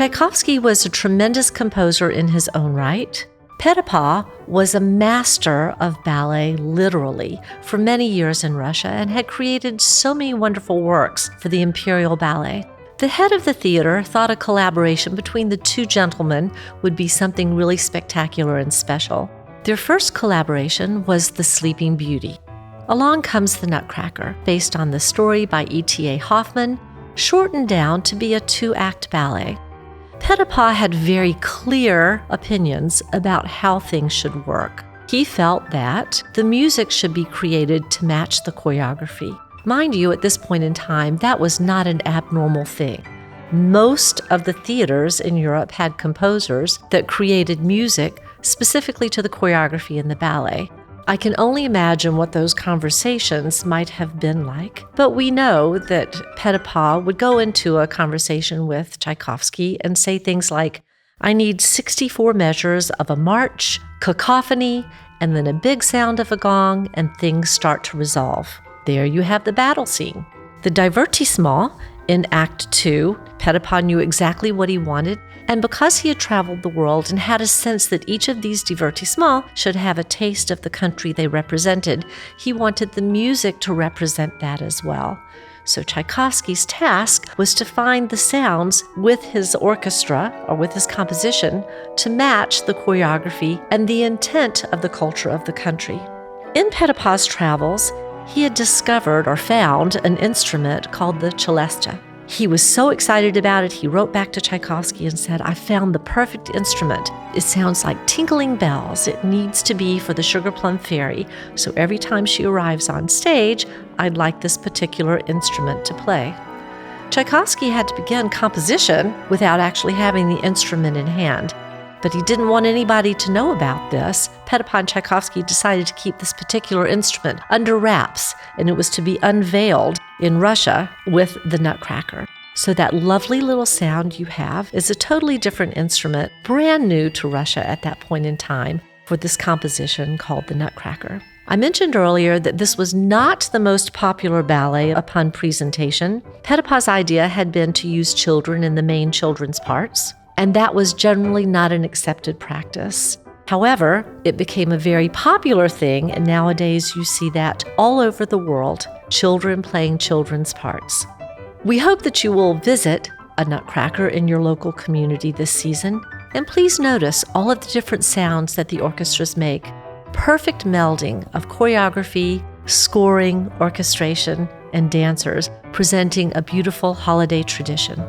Tchaikovsky was a tremendous composer in his own right. Petipa was a master of ballet, literally, for many years in Russia and had created so many wonderful works for the Imperial Ballet. The head of the theater thought a collaboration between the two gentlemen would be something really spectacular and special. Their first collaboration was The Sleeping Beauty. Along comes The Nutcracker, based on the story by E.T.A. Hoffmann, shortened down to be a 2-act ballet. Petipa had very clear opinions about how things should work. He felt that the music should be created to match the choreography. Mind you, at this point in time, that was not an abnormal thing. Most of the theaters in Europe had composers that created music specifically to the choreography in the ballet. I can only imagine what those conversations might have been like, but we know that Petipa would go into a conversation with Tchaikovsky and say things like, I need 64 measures of a march, cacophony, and then a big sound of a gong, and things start to resolve. There you have the battle scene. The divertissement in Act 2, Petipa knew exactly what he wanted, and because he had traveled the world and had a sense that each of these divertissements should have a taste of the country they represented, he wanted the music to represent that as well. So Tchaikovsky's task was to find the sounds with his orchestra or with his composition to match the choreography and the intent of the culture of the country. In Petipa's travels, he had discovered or found an instrument called the celesta. He was so excited about it, he wrote back to Tchaikovsky and said, I found the perfect instrument. It sounds like tinkling bells. It needs to be for the Sugar Plum Fairy. So every time she arrives on stage, I'd like this particular instrument to play. Tchaikovsky had to begin composition without actually having the instrument in hand. But he didn't want anybody to know about this. Petipa and Tchaikovsky decided to keep this particular instrument under wraps, and it was to be unveiled in Russia with the Nutcracker. So that lovely little sound you have is a totally different instrument, brand new to Russia at that point in time, for this composition called the Nutcracker. I mentioned earlier that this was not the most popular ballet upon presentation. Petipa's idea had been to use children in the main children's parts, and that was generally not an accepted practice. However, it became a very popular thing, and nowadays you see that all over the world, children playing children's parts. We hope that you will visit a Nutcracker in your local community this season, and please notice all of the different sounds that the orchestras make. Perfect melding of choreography, scoring, orchestration, and dancers, presenting a beautiful holiday tradition.